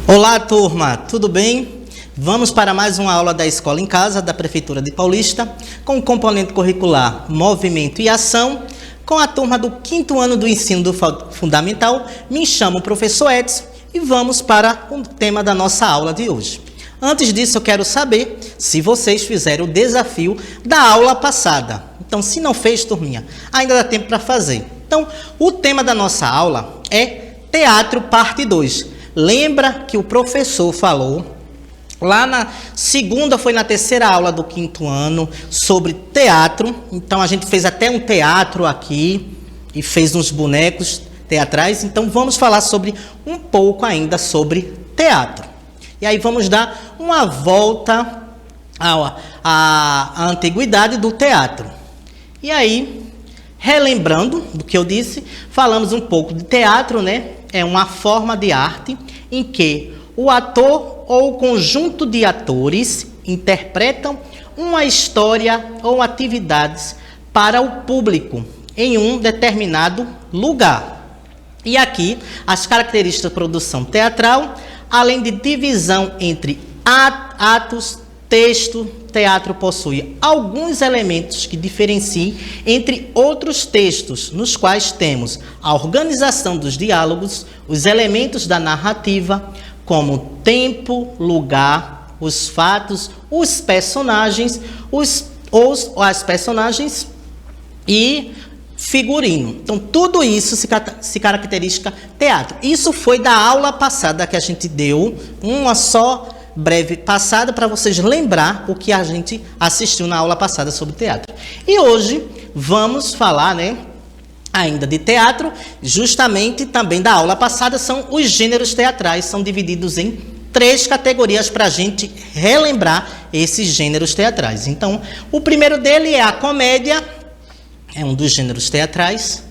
Olá, turma, tudo bem? Vamos para mais uma aula da Escola em Casa, da Prefeitura de Paulista, com o componente curricular Movimento e Ação, com a turma do 5º ano do ensino fundamental. Me chamo o professor Edson e vamos para o tema da nossa aula de hoje. Antes disso, eu quero saber se vocês fizeram o desafio da aula passada. Então, se não fez, turminha, ainda dá tempo para fazer. Então, o tema da nossa aula é Teatro Parte 2. Lembra que o professor falou lá na segunda, foi na terceira aula do 5º ano, sobre teatro. Então, a gente fez até um teatro aqui e fez uns bonecos teatrais. Então, vamos falar sobre um pouco ainda sobre teatro. E aí, vamos dar uma volta à antiguidade do teatro. E aí, relembrando do que eu disse, falamos um pouco de teatro, né? É uma forma de arte em que o ator ou conjunto de atores interpretam uma história ou atividades para o público em um determinado lugar. E aqui, as características da produção teatral, além de divisão entre atos, texto, teatro possui alguns elementos que diferenciem entre outros textos, nos quais temos a organização dos diálogos, os elementos da narrativa, como tempo, lugar, os fatos, os personagens, as personagens e figurino. Então, tudo isso se caracteriza teatro. Isso foi da aula passada que a gente deu, uma só breve passada para vocês lembrar o que a gente assistiu na aula passada sobre teatro. E hoje vamos falar, ainda de teatro, justamente também da aula passada, são os gêneros teatrais, são divididos em 3 categorias para a gente relembrar esses gêneros teatrais. Então, o primeiro dele é a comédia, é um dos gêneros teatrais.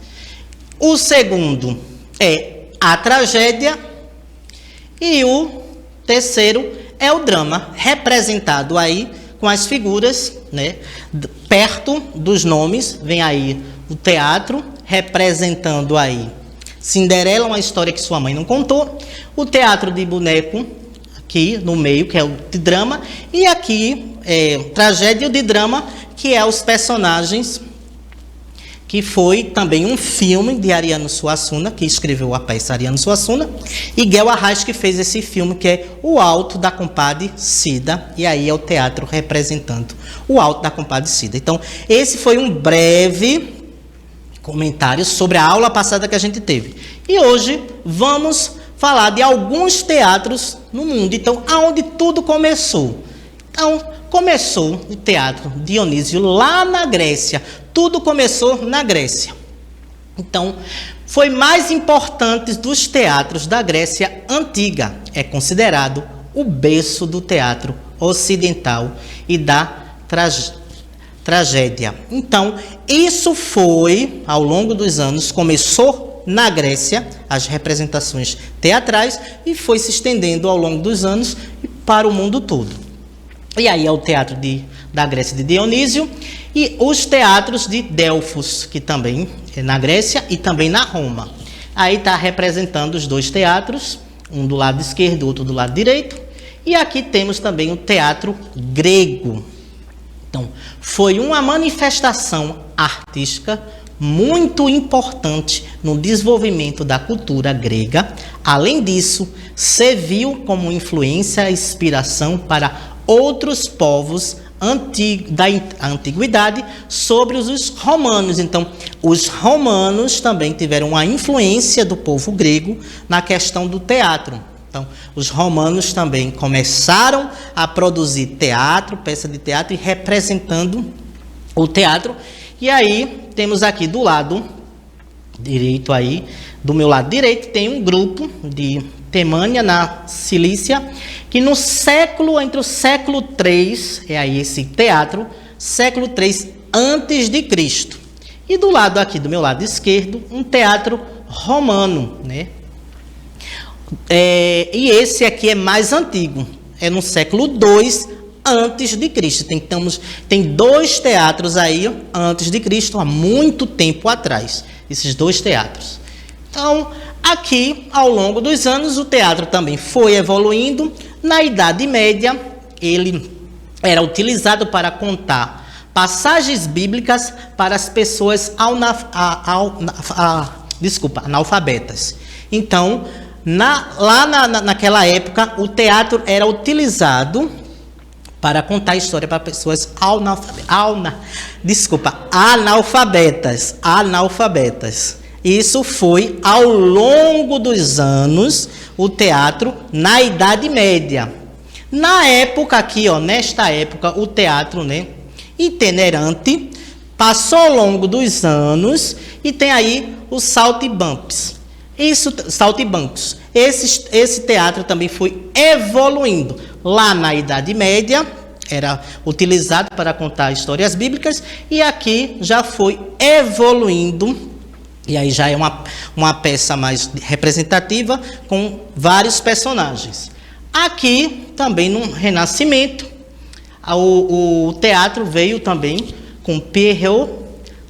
O segundo é a tragédia. E o terceiro é o drama, representado aí com as figuras, perto dos nomes, vem aí o teatro, representando aí Cinderela, uma história que sua mãe não contou, o teatro de boneco, aqui no meio, que é o de drama, e aqui tragédia de drama, que é os personagens, que foi também um filme de Ariano Suassuna, que escreveu a peça Ariano Suassuna, e Guel Arraes, que fez esse filme, que é O Alto da Compadecida, e aí é o teatro representando o Alto da Compadecida. Então, esse foi um breve comentário sobre a aula passada que a gente teve. E hoje vamos falar de alguns teatros no mundo. Então, aonde tudo começou? Então, começou o teatro Dionísio lá na Grécia. Tudo começou na Grécia. Então, foi mais importante dos teatros da Grécia Antiga. É considerado o berço do teatro ocidental e da tragédia. Então, isso foi, ao longo dos anos, começou na Grécia, as representações teatrais, e foi se estendendo ao longo dos anos para o mundo todo. E aí é o teatro da Grécia de Dionísio e os teatros de Delfos, que também é na Grécia e também na Roma. Aí está representando os 2 teatros, um do lado esquerdo, outro do lado direito. E aqui temos também o teatro grego. Então, foi uma manifestação artística muito importante no desenvolvimento da cultura grega. Além disso, serviu como influência e inspiração para outros povos da antiguidade sobre os romanos. Então, os romanos também tiveram uma influência do povo grego na questão do teatro. Então, os romanos também começaram a produzir teatro, peça de teatro, e representando o teatro. E aí, temos aqui do lado direito aí, do meu lado direito, tem um grupo de Temânia, na Cilícia, que entre o século 3, é aí esse teatro, século 3 antes de Cristo. E do lado aqui, do meu lado esquerdo, um teatro romano, e esse aqui é mais antigo, é no século 2 antes de Cristo. Tem 2 teatros aí antes de Cristo, há muito tempo atrás, esses 2 teatros. Então, Aqui, ao longo dos anos, o teatro também foi evoluindo. Na Idade Média, ele era utilizado para contar passagens bíblicas para as pessoas analfabetas. Então, naquela época, o teatro era utilizado para contar história para pessoas analfabetas. Isso foi ao longo dos anos o teatro na Idade Média. Na época aqui, nesta época, o teatro, itinerante, passou ao longo dos anos e tem aí os saltimbancos. Esse teatro também foi evoluindo. Lá na Idade Média, era utilizado para contar histórias bíblicas, e aqui já foi evoluindo. E aí já é uma peça mais representativa, com vários personagens. Aqui, também no Renascimento, o teatro veio também com Pierrot,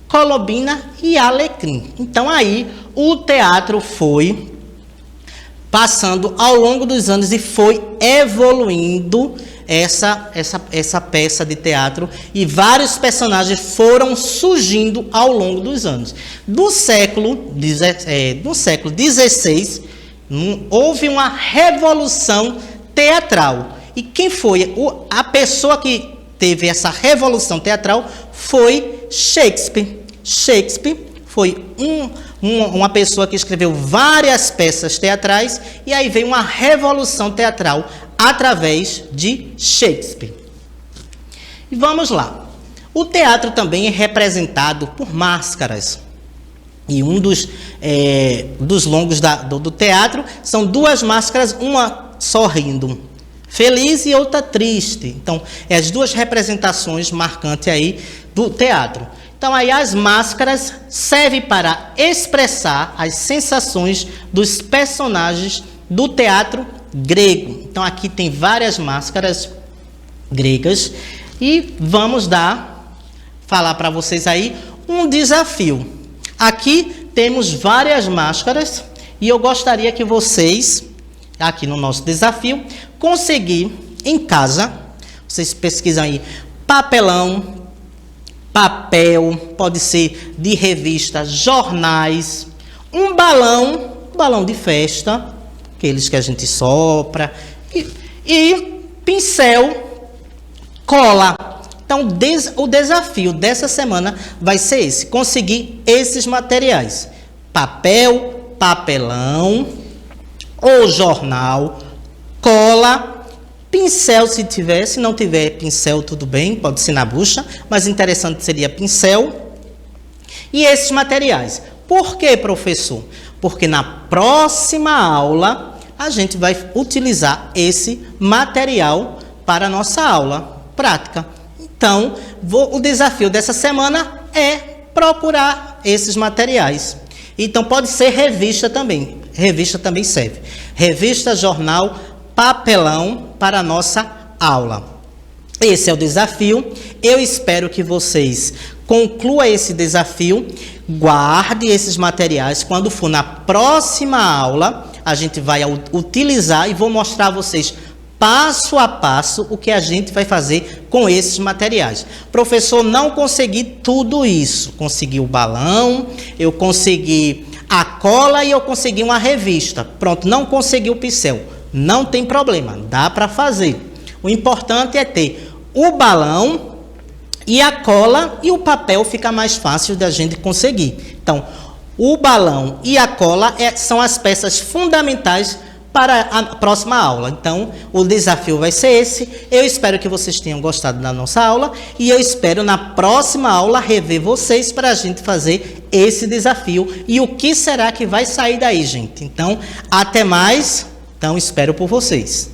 Colombina e Alecrim. Então aí o teatro foi passando ao longo dos anos e foi evoluindo essa peça de teatro, e vários personagens foram surgindo ao longo dos anos. Do século XVI, houve uma revolução teatral. E quem foi a pessoa que teve essa revolução teatral foi Shakespeare. Shakespeare foi uma pessoa que escreveu várias peças teatrais, e aí veio uma revolução teatral através de Shakespeare. E vamos lá. O teatro também é representado por máscaras. E um dos longos do teatro são duas máscaras, uma sorrindo, feliz, e outra triste. Então, é as duas representações marcantes aí do teatro. Então, aí as máscaras servem para expressar as sensações dos personagens do teatro grego. Então, aqui tem várias máscaras gregas, e vamos falar para vocês aí um desafio. Aqui temos várias máscaras, e eu gostaria que vocês, aqui no nosso desafio, conseguir em casa, vocês pesquisam aí papelão, papel, pode ser de revista, jornais, um balão de festa, aqueles que a gente sopra, e pincel, cola. Então, o desafio dessa semana vai ser esse: conseguir esses materiais: papel, papelão, ou jornal, cola, pincel se tiver. Se não tiver pincel, tudo bem, pode ser na bucha, mas interessante seria pincel e esses materiais. Por quê, professor? Porque na próxima aula a gente vai utilizar esse material para a nossa aula prática. Então, o desafio dessa semana é procurar esses materiais. Então, pode ser revista também. Revista também serve. Revista, jornal, papelão para a nossa aula. Esse é o desafio. Eu espero que vocês concluam esse desafio. Guarde esses materiais. Quando for na próxima aula, a gente vai utilizar e vou mostrar a vocês passo a passo o que a gente vai fazer com esses materiais. Professor, não consegui tudo isso. Consegui o balão, eu consegui a cola e eu consegui uma revista. Pronto, não consegui o pincel. Não tem problema, dá para fazer. O importante é ter o balão e a cola, e o papel fica mais fácil da gente conseguir. Então, o balão e a cola são as peças fundamentais para a próxima aula. Então, o desafio vai ser esse. Eu espero que vocês tenham gostado da nossa aula, e eu espero na próxima aula rever vocês para a gente fazer esse desafio. E o que será que vai sair daí, gente? Então, até mais. Então, espero por vocês.